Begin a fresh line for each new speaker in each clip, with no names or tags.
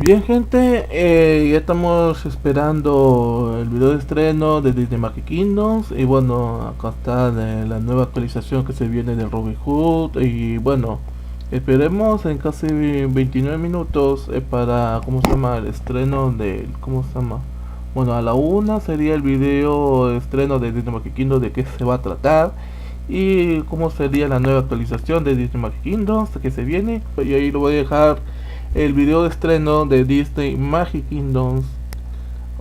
Bien gente, ya estamos esperando el video de estreno de Disney Magic Kingdoms y bueno, acá está la nueva actualización que se viene del Robin Hood y bueno, esperemos en casi 29 minutos para, ¿cómo se llama? El estreno de, ¿cómo se llama? Bueno, a la una sería el video estreno de Disney Magic Kingdoms de qué se va a tratar y cómo sería la nueva actualización de Disney Magic Kingdoms que se viene y ahí lo voy a dejar el video de estreno de Disney Magic Kingdoms,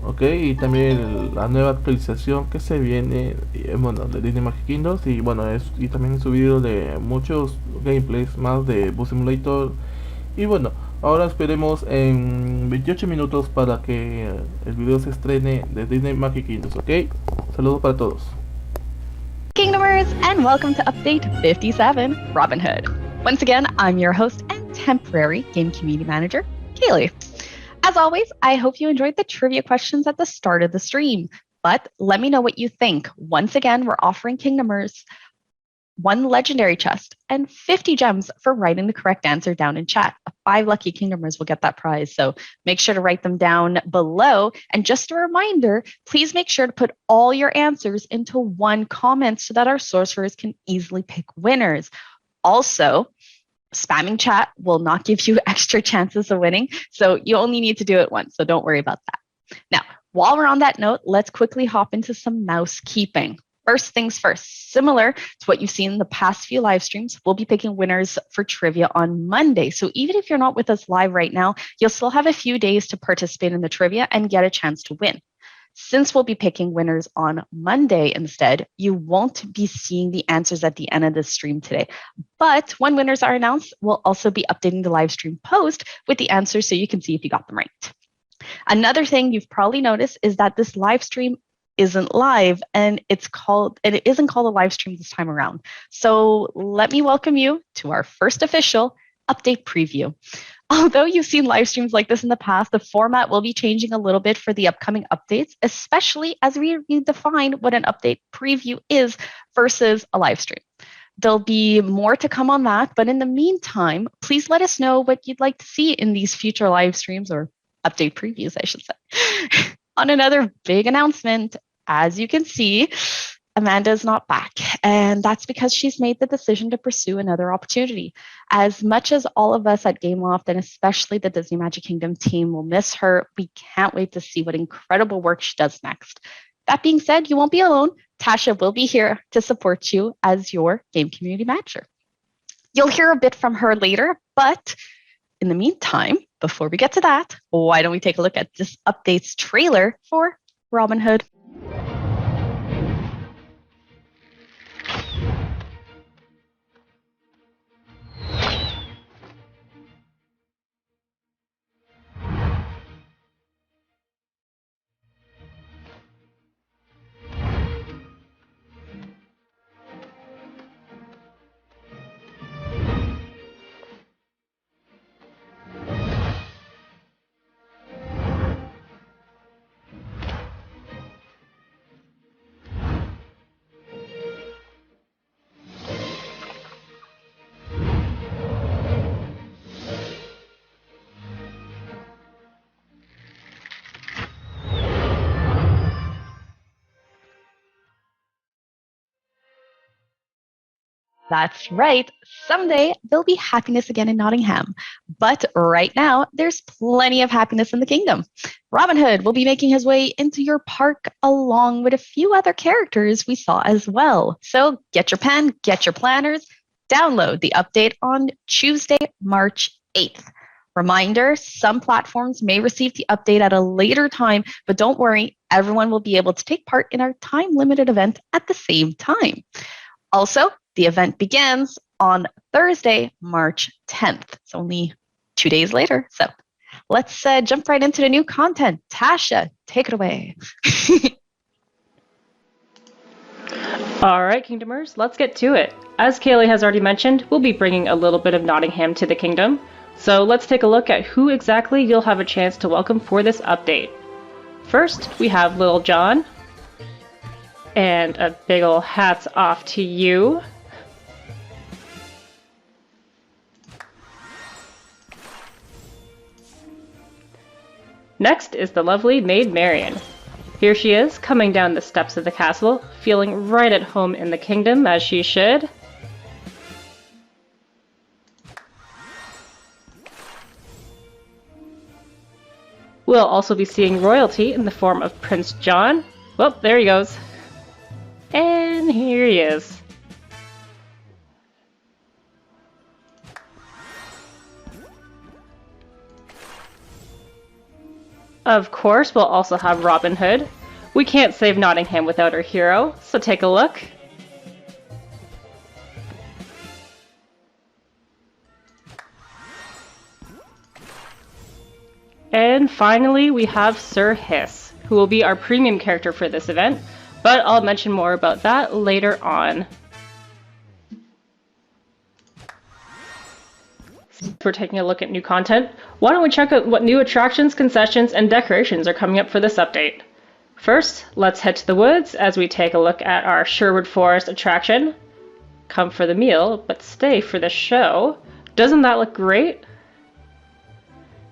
ok, y también la nueva actualización que se viene, bueno, de Disney Magic Kingdoms y bueno, y también he subido de muchos gameplays más de Bus Simulator y bueno, ahora esperemos en 28 minutos para que el video se estrene de Disney Magic Kingdoms, ok, saludos para todos.
Kingdomers, and welcome to Update 57, Robin Hood. Once again, I'm your host and temporary game community manager, Kaylee. As always, I hope you enjoyed the trivia questions at the start of the stream, but let me know what you think. Once again, we're offering Kingdomers 1 legendary chest and 50 gems for writing the correct answer down in chat. 5 lucky Kingdomers will get that prize, so make sure to write them down below. And just a reminder, please make sure to put all your answers into one comment so that our sorcerers can easily pick winners. Also, spamming chat will not give you extra chances of winning, so you only need to do it once, so don't worry about that. Now, while we're on that note, let's quickly hop into some mousekeeping. First things first, similar to what you've seen in the past few live streams, we'll be picking winners for trivia on Monday. So even if you're not with us live right now, you'll still have a few days to participate in the trivia and get a chance to win. Since we'll be picking winners on Monday instead, you won't be seeing the answers at the end of the stream today. But when winners are announced, we'll also be updating the live stream post with the answers so you can see if you got them right. Another thing you've probably noticed is that this live stream isn't live and it isn't called a live stream this time around. So let me welcome you to our first official update preview. Although you've seen live streams like this in the past, the format will be changing a little bit for the upcoming updates, especially as we redefine what an update preview is versus a live stream. There'll be more to come on that, but in the meantime, please let us know what you'd like to see in these future live streams or update previews, I should say. On another big announcement, as you can see, Amanda is not back, and that's because she's made the decision to pursue another opportunity. As much as all of us at Gameloft, and especially the Disney Magic Kingdom team, will miss her, we can't wait to see what incredible work she does next. That being said, you won't be alone. Tasha will be here to support you as your game community manager. You'll hear a bit from her later, but in the meantime, before we get to that, why don't we take a look at this update's trailer for Robin Hood? That's right. Someday there'll be happiness again in Nottingham. But right now, there's plenty of happiness in the kingdom. Robin Hood will be making his way into your park along with a few other characters we saw as well. So get your pen, get your planners, download the update on Tuesday, March 8th. Reminder, some platforms may receive the update at a later time, but don't worry, everyone will be able to take part in our time-limited event at the same time. Also, the event begins on Thursday, March 10th. It's only 2 days later. So let's jump right into the new content. Tasha, take it away.
All right, Kingdomers, let's get to it. As Kaylee has already mentioned, we'll be bringing a little bit of Nottingham to the kingdom. So let's take a look at who exactly you'll have a chance to welcome for this update. First, we have Little John. And a big ol' hats off to you. Next is the lovely Maid Marian. Here she is, coming down the steps of the castle, feeling right at home in the kingdom, as she should. We'll also be seeing royalty in the form of Prince John. Well, there he goes. And here he is. Of course, we'll also have Robin Hood. We can't save Nottingham without our hero, so take a look. And finally, we have Sir Hiss, who will be our premium character for this event, but I'll mention more about that later on. We're taking a look at new content. Why don't we check out what new attractions, concessions, and decorations are coming up for this update? First, let's head to the woods as we take a look at our Sherwood Forest attraction. Come for the meal, but stay for the show. Doesn't that look great?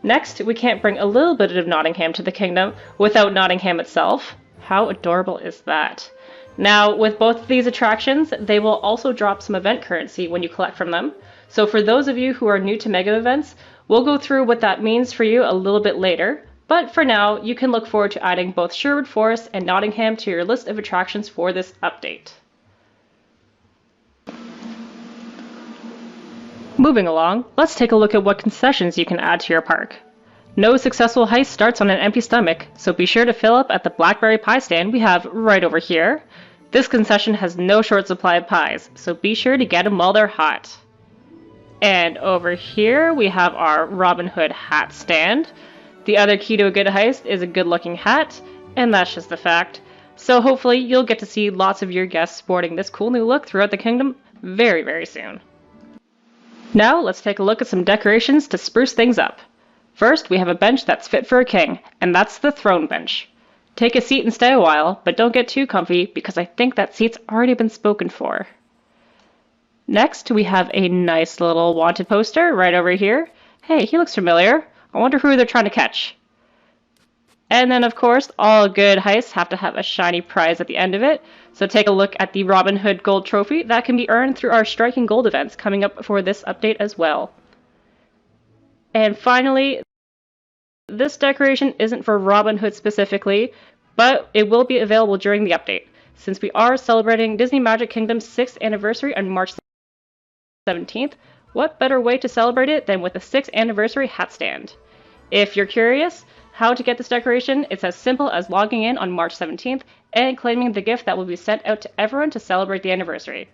Next, we can't bring a little bit of Nottingham to the kingdom without Nottingham itself. How adorable is that? Now, with both of these attractions, they will also drop some event currency when you collect from them. So for those of you who are new to mega events, we'll go through what that means for you a little bit later. But for now, you can look forward to adding both Sherwood Forest and Nottingham to your list of attractions for this update. Moving along, let's take a look at what concessions you can add to your park. No successful heist starts on an empty stomach, so be sure to fill up at the blackberry pie stand we have right over here. This concession has no short supply of pies, so be sure to get them while they're hot. And over here we have our Robin Hood hat stand. The other key to a good heist is a good looking hat, and that's just the fact. So hopefully you'll get to see lots of your guests sporting this cool new look throughout the kingdom very, very soon. Now let's take a look at some decorations to spruce things up. First, we have a bench that's fit for a king, and that's the throne bench. Take a seat and stay a while, but don't get too comfy because I think that seat's already been spoken for. Next, we have a nice little wanted poster right over here. Hey, he looks familiar. I wonder who they're trying to catch. And then, of course, all good heists have to have a shiny prize at the end of it. So take a look at the Robin Hood Gold Trophy that can be earned through our Striking Gold events coming up for this update as well. And finally, this decoration isn't for Robin Hood specifically, but it will be available during the update, since we are celebrating Disney Magic Kingdom's 6th anniversary on March 17th. What better way to celebrate it than with a 6th anniversary hat stand? If you're curious how to get this decoration, it's as simple as logging in on March 17th and claiming the gift that will be sent out to everyone to celebrate the anniversary.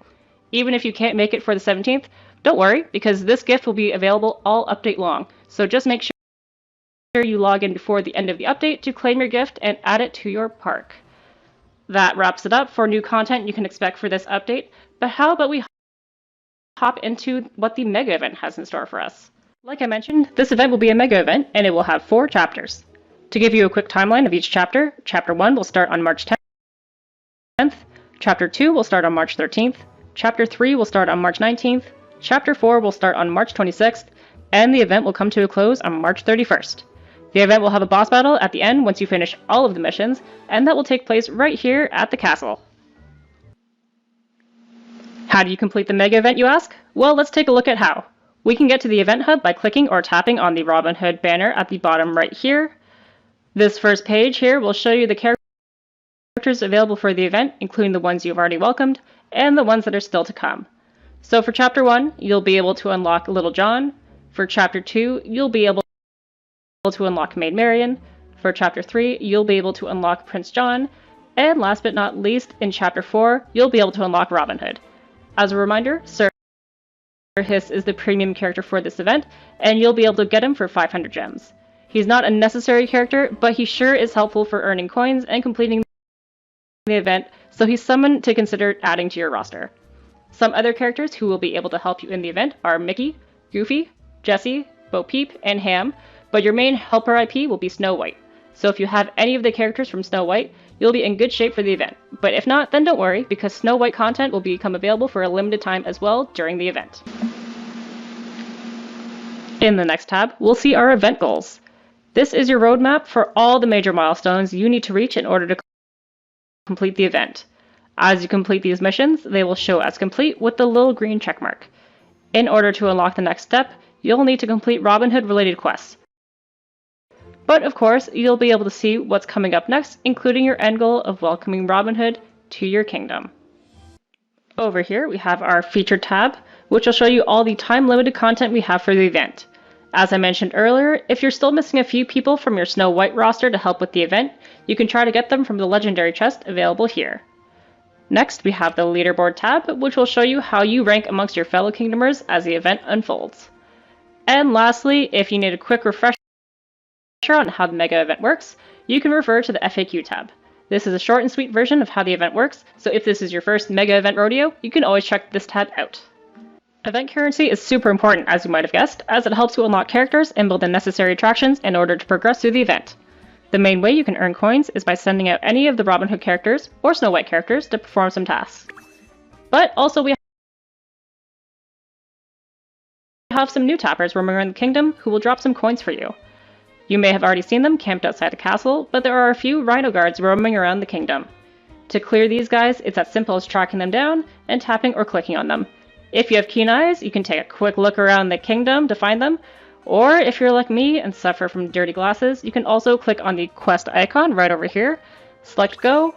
Even if you can't make it for the 17th, don't worry, because this gift will be available all update long, so just make sure you log in before the end of the update to claim your gift and add it to your park. That wraps it up for new content you can expect for this update, but how about we hop into what the mega event has in store for us? Like I mentioned, this event will be a mega event and it will have 4 chapters. To give you a quick timeline of each chapter, Chapter 1 will start on March 10th, Chapter 2 will start on March 13th, Chapter 3 will start on March 19th, Chapter 4 will start on March 26th, and the event will come to a close on March 31st. The event will have a boss battle at the end once you finish all of the missions, and that will take place right here at the castle. How do you complete the mega event, you ask? Well, let's take a look at how. We can get to the event hub by clicking or tapping on the Robin Hood banner at the bottom right here. This first page here will show you the characters available for the event, including the ones you've already welcomed, and the ones that are still to come. So for Chapter 1, you'll be able to unlock Little John. For Chapter 2, you'll be able to unlock Maid Marian. For Chapter 3, you'll be able to unlock Prince John. And last but not least, in Chapter 4, you'll be able to unlock Robin Hood. As a reminder, Sir Hiss is the premium character for this event, and you'll be able to get him for 500 gems. He's not a necessary character, but he sure is helpful for earning coins and completing the event, so he's someone to consider adding to your roster. Some other characters who will be able to help you in the event are Mickey, Goofy, Jessie, Bo Peep, and Ham, but your main helper IP will be Snow White. So if you have any of the characters from Snow White, you'll be in good shape for the event. But if not, then don't worry, because Snow White content will become available for a limited time as well during the event. In the next tab, we'll see our event goals. This is your roadmap for all the major milestones you need to reach in order to complete the event. As you complete these missions, they will show as complete with the little green checkmark. In order to unlock the next step, you'll need to complete Robin Hood related quests. But of course, you'll be able to see what's coming up next, including your end goal of welcoming Robin Hood to your kingdom. Over here, we have our featured tab, which will show you all the time-limited content we have for the event. As I mentioned earlier, if you're still missing a few people from your Snow White roster to help with the event, you can try to get them from the legendary chest available here. Next, we have the leaderboard tab, which will show you how you rank amongst your fellow Kingdomers as the event unfolds. And lastly, if you need a quick refresher on how the mega event works, you can refer to the FAQ tab. This is a short and sweet version of how the event works, so if this is your first mega event rodeo, you can always check this tab out. Event currency is super important, as you might have guessed, as it helps you unlock characters and build the necessary attractions in order to progress through the event. The main way you can earn coins is by sending out any of the Robin Hood characters or Snow White characters to perform some tasks. But also we have some new tappers roaming around the kingdom who will drop some coins for you. You may have already seen them camped outside the castle, but there are a few rhino guards roaming around the kingdom. To clear these guys, it's as simple as tracking them down and tapping or clicking on them. If you have keen eyes, you can take a quick look around the kingdom to find them, or if you're like me and suffer from dirty glasses, you can also click on the quest icon right over here, select go,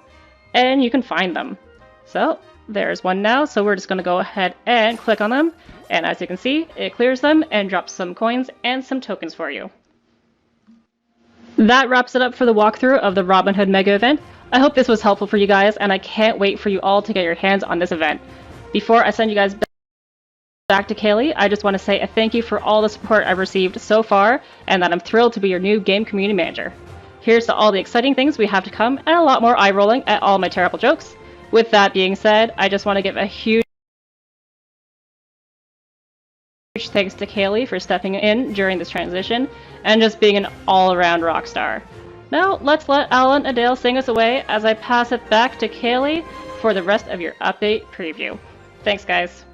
and you can find them. So there's one now, so we're just going to go ahead and click on them, and as you can see, it clears them and drops some coins and some tokens for you. That wraps it up for the walkthrough of the Robin Hood Mega event. I hope this was helpful for you guys, and I can't wait for you all to get your hands on this event. Before I send you guys back to Kaylee, I just want to say a thank you for all the support I've received so far, and that I'm thrilled to be your new game community manager. Here's to all the exciting things we have to come, and a lot more eye-rolling at all my terrible jokes. With that being said, I just want to give a huge thanks to Kaylee for stepping in during this transition, and just being an all-around rock star. Now, let's let Alan Adele sing us away as I pass it back to Kaylee for the rest of your update preview. Thanks, guys.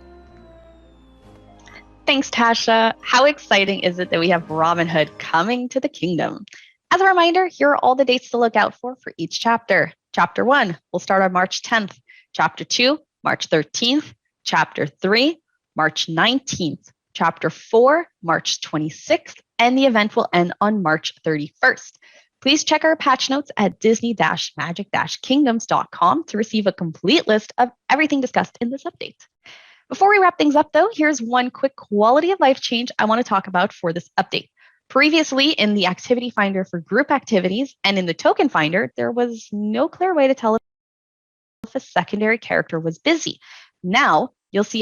Thanks, Tasha. How exciting is it that we have Robin Hood coming to the kingdom? As a reminder, here are all the dates to look out for each chapter. Chapter 1 will start on March 10th. Chapter 2, March 13th. Chapter 3, March 19th. Chapter 4, March 26th. And the event will end on March 31st. Please check our patch notes at disney-magic-kingdoms.com to receive a complete list of everything discussed in this update. Before we wrap things up, though, here's one quick quality of life change I want to talk about for this update. Previously, in the activity finder for group activities and in the token finder, there was no clear way to tell if a secondary character was busy. Now, you'll see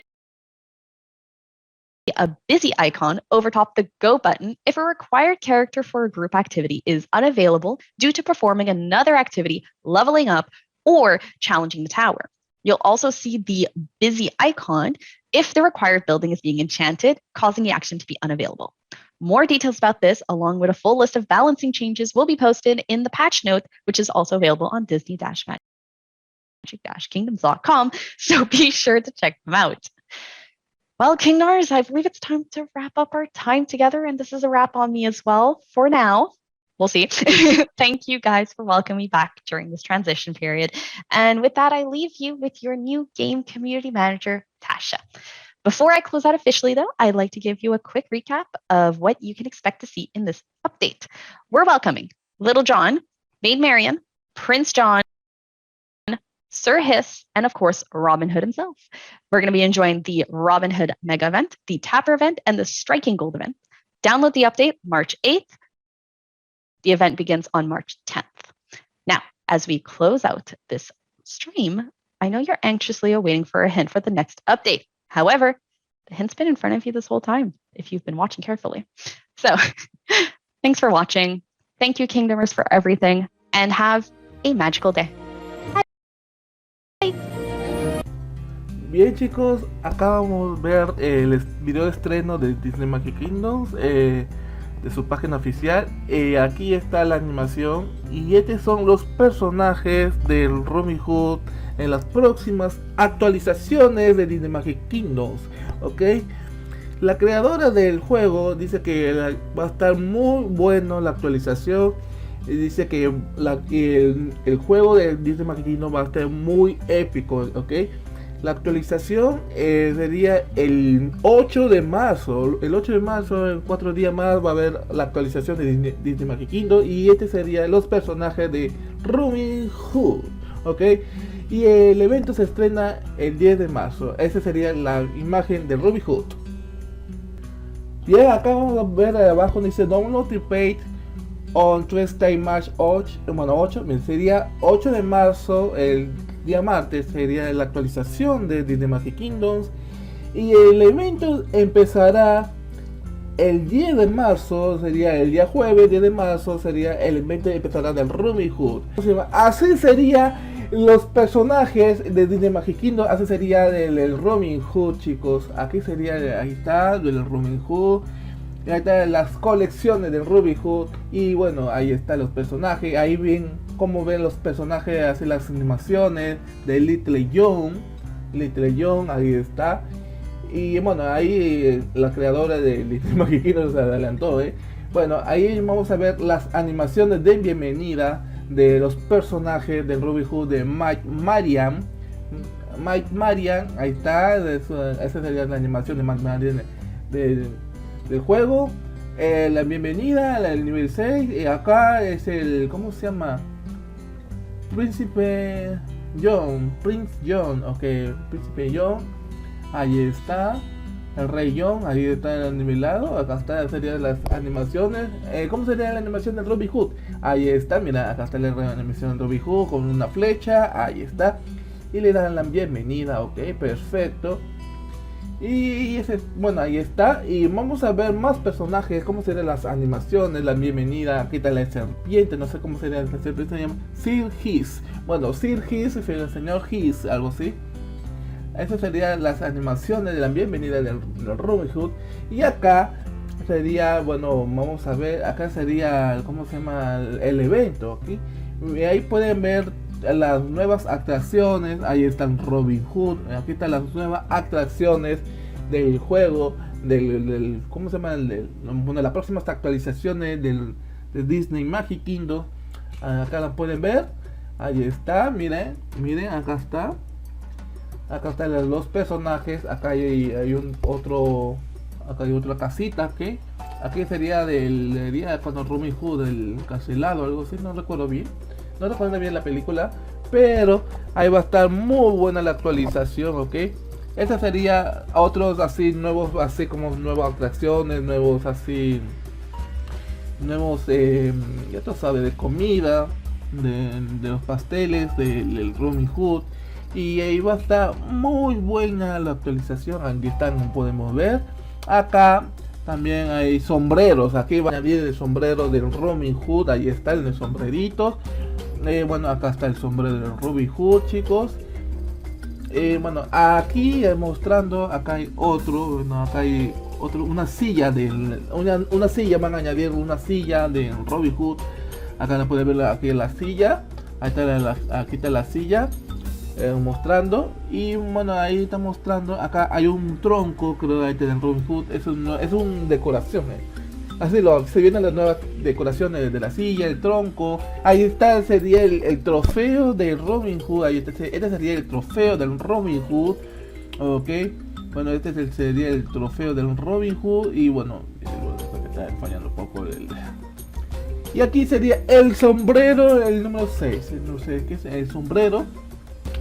a busy icon over top the go button if a required character for a group activity is unavailable due to performing another activity, leveling up, or challenging the tower. You'll also see the busy icon if the required building is being enchanted, causing the action to be unavailable. More details about this, along with a full list of balancing changes, will be posted in the patch note, which is also available on disney-magic-kingdoms.com, so be sure to check them out. Well, Kingdomers, I believe it's time to wrap up our time together, and this is a wrap on me as well. For now, we'll see. Thank you guys for welcoming me back during this transition period. And with that, I leave you with your new game community manager, Tasha. Before I close out officially, though, I'd like to give you a quick recap of what you can expect to see in this update. We're welcoming Little John, Maid Marian, Prince John, Sir Hiss, and of course, Robin Hood himself. We're going to be enjoying the Robin Hood Mega event, the Tapper event, and the Striking Gold event. Download the update March 8th. The event begins on March 10th. Now, as we close out this stream, I know you're anxiously awaiting for a hint for the next update. However, the hint's been in front of you this whole time, if you've been watching carefully. So, thanks for watching. Thank you, Kingdomers, for everything, and have a magical day.
Bien, chicos, acabamos de ver el video de estreno de Disney Magic Kingdoms, de su página oficial. Aquí está la animación y estos son los personajes del Robin Hood en las próximas actualizaciones de Disney Magic Kingdoms, ¿ok? La creadora del juego dice que va a estar muy bueno la actualización. Y dice que el juego de Disney Maquino va a estar muy épico, ¿ok? La actualización sería el 8 de marzo. El 8 de marzo, en 4 días más, va a haber la actualización de Disney Maquino. Y este sería los personajes de Robin Hood, ¿ok? Y el evento se estrena el 10 de marzo. Esa sería la imagen de Robin Hood. Bien, acá vamos a ver abajo, dice Download the page on Tuesday, March 8. Bueno, 8, sería 8 de marzo, el día martes, sería la actualización de The Magic Kingodms. Y el evento empezará el 10 de marzo, sería el día jueves, 10 de marzo, sería el evento empezará del Robin Hood. Así sería los personajes de Disney Magic Kingdom, así sería el Robin Hood, chicos. Aquí sería, ahí está, el Robin Hood. Ahí están las colecciones del Robin Hood. Y bueno, ahí están los personajes. Ahí ven cómo ven los personajes, así las animaciones de Little John. Ahí está. Y bueno, ahí la creadora de Disney Magic Kingdom se adelantó, Bueno, ahí vamos a ver las animaciones de bienvenida de los personajes del Robin Hood de Mike Marian, ahí está, esa sería la animación de Mike Marian del juego. La bienvenida al nivel 6, y acá es el, ¿cómo se llama? Prince John, ok, Príncipe John, ahí está. El Rey John, ahí está el nivelado. Acá está, serían las animaciones. ¿Cómo sería la animación de Robin Hood? Ahí está, mira, acá está la animación de Robin Hood con una flecha, ahí está. Y le dan la bienvenida, ok, perfecto. Y ese, bueno, ahí está. Y vamos a ver más personajes, cómo serían las animaciones, la bienvenida. Aquí está la serpiente, no sé cómo sería la serpiente, se llama Sir Hiss. Bueno, Sir Hiss es el señor Hiss, algo así. Esas serían las animaciones de la bienvenida del Robin Hood. Y acá sería, bueno, vamos a ver, acá sería, ¿cómo se llama? El evento, ¿okay? Y ahí pueden ver las nuevas atracciones. Ahí están Robin Hood. Aquí están las nuevas atracciones del juego, del ¿cómo se llama? Bueno, las próximas actualizaciones de Disney Magic Kingdom. Acá las pueden ver. Ahí está, miren, acá está. Acá están los personajes. Acá hay acá hay otra casita, ¿ok? Aquí sería del día cuando Robin Hood, el cancelado, algo así, no recuerdo bien. No recuerdo bien la película, pero ahí va a estar muy buena la actualización, ¿ok? Esta sería otros así nuevos, así como nuevas atracciones, nuevos así, ya tú sabes, de comida, de los pasteles, del Robin Hood. Y ahí va a estar muy buena la actualización. Aquí están, como podemos ver. Acá también hay sombreros. Aquí va a añadir el sombrero del Robin Hood. Ahí está el sombrerito. Bueno, acá está el sombrero del Robin Hood, chicos. Bueno, aquí mostrando, acá hay otro. Bueno, acá hay otro, una silla una silla, van a añadir una silla del Robin Hood. Acá no pueden ver aquí la silla. Ahí está aquí está la silla. Mostrando, y bueno, ahí está mostrando. Acá hay un tronco, creo, ahí está en Robin Hood. Es una decoración, así se vienen las nuevas decoraciones de la silla, el tronco. Ahí está, sería el trofeo de Robin Hood. Ahí está, este sería el trofeo del Robin Hood, ok. Bueno, este sería el trofeo del Robin Hood. Y bueno, está fallando un poco y aquí sería el sombrero, el número 6. No sé qué es el sombrero.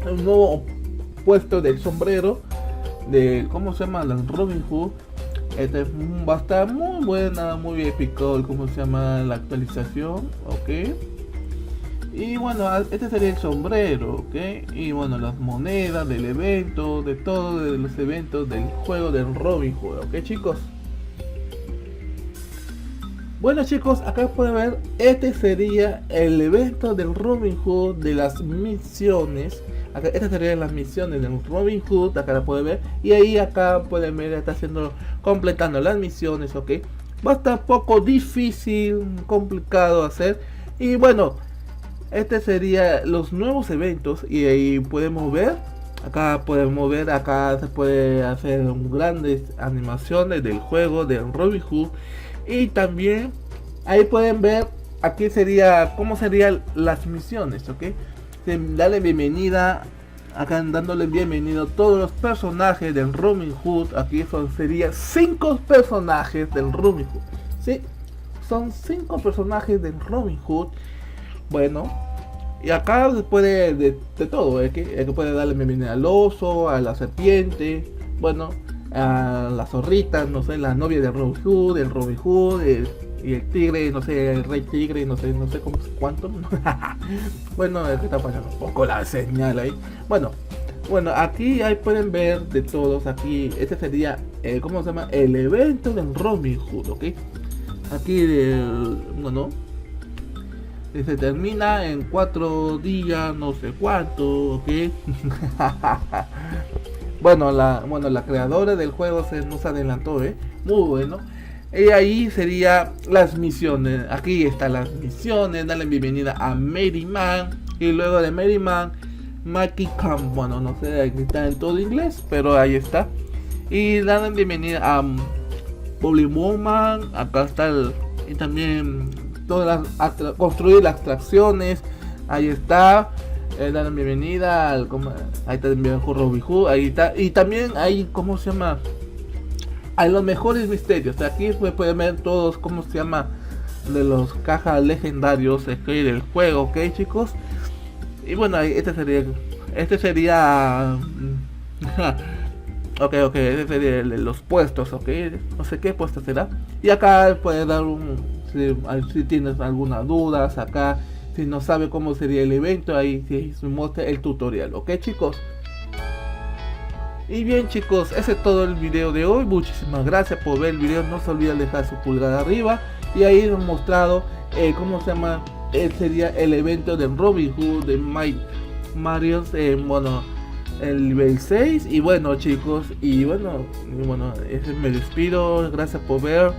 Un nuevo puesto del sombrero de, ¿cómo se llama? El Robin Hood. Este va a estar muy buena, muy épico, ¿cómo se llama? La actualización, ok. Y bueno, este sería el sombrero, ok. Y bueno, las monedas del evento, de todos los eventos del juego del Robin Hood, ok, chicos. Bueno, chicos, acá pueden ver, este sería el evento del Robin Hood, de las misiones. Acá, estas serían las misiones del Robin Hood, acá la pueden ver. Y ahí acá pueden ver, está completando las misiones, ok. Va a estar poco difícil, complicado hacer. Y bueno, este sería los nuevos eventos. Y ahí podemos ver Acá podemos ver, acá se puede hacer grandes animaciones del juego de Robin Hood. Y también ahí pueden ver, aquí sería, cómo serían las misiones, ¿ok? Dale bienvenida, acá dándole bienvenido a todos los personajes del Robin Hood. Aquí serían 5 personajes del Robin Hood, ¿sí? Son 5 personajes del Robin Hood. Bueno, y acá se puede de todo, que puede darle bienvenida al oso, a la serpiente, bueno, a la zorrita, no sé, la novia de Robin Hood, el Robin Hood, y el tigre, no sé, el rey tigre, no sé cómo, cuánto. Bueno, es que está pasando un poco la señal ahí. Bueno, aquí ahí pueden ver de todos. Aquí, este sería, ¿cómo se llama? El evento de Robin Hood, ¿ok? Aquí, bueno, se termina en 4 días, no sé cuánto, ¿ok? Bueno, la creadora del juego nos adelantó, muy bueno. Y ahí sería las misiones. Aquí están las misiones. Dale bienvenida a Mary Man. Y luego de Mary Man, Mgic. Bueno, no sé, aquí está en todo inglés, pero ahí está. Y dale bienvenida a Bully Woman. Acá está y también todas construir las atracciones. Ahí está. Dale bienvenida al, ahí está también Robin Hood. Ahí está. Y también hay, ¿cómo se llama? Hay los mejores misterios. Aquí pueden ver todos, ¿cómo se llama? De los cajas legendarios del juego, ¿ok, chicos? Y bueno, este sería ok, este sería los puestos, ¿ok? No sé qué puesto será. Y acá puedes dar si tienes alguna duda, acá si no sabe cómo sería el evento, ahí se muestra el tutorial, ¿ok, chicos? Y bien, chicos, ese es todo el video de hoy. Muchísimas gracias por ver el video. No se olviden dejar su pulgar arriba. Y ahí hemos mostrado cómo se llama, sería el evento de Robin Hood de Mario, bueno, el nivel 6. Y bueno, chicos, me despido. Gracias por ver.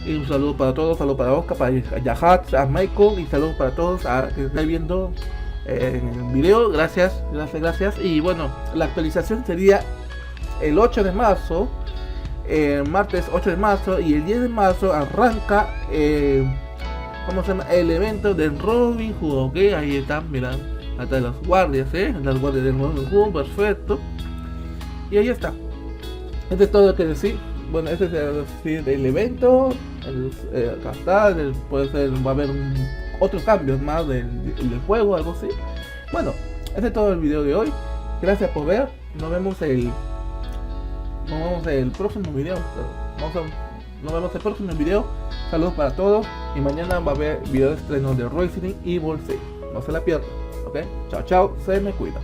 Y un saludo para todos, saludo para Oscar, para Yahat, a Michael, y saludos para todos que están viendo en el video. Gracias. Y bueno, la actualización sería el 8 de marzo, martes 8 de marzo, y el 10 de marzo arranca ¿cómo se llama? El evento de Robin Hood, ok, ahí están, mirad, hasta las guardias, las guardias del Robin Hood, perfecto. Y ahí está. Este es todo lo que decir. Bueno, este es el evento, acá está, puede ser, va a haber otros cambios más del juego, algo así. Bueno, este es todo el video de hoy. Gracias por ver. Nos vemos el próximo video. Nos vemos el próximo video. Saludos para todos. Y mañana va a haber video de estreno de Resumen Evil 6. No se la pierdan. Ok. Chao, chao. Se me cuida.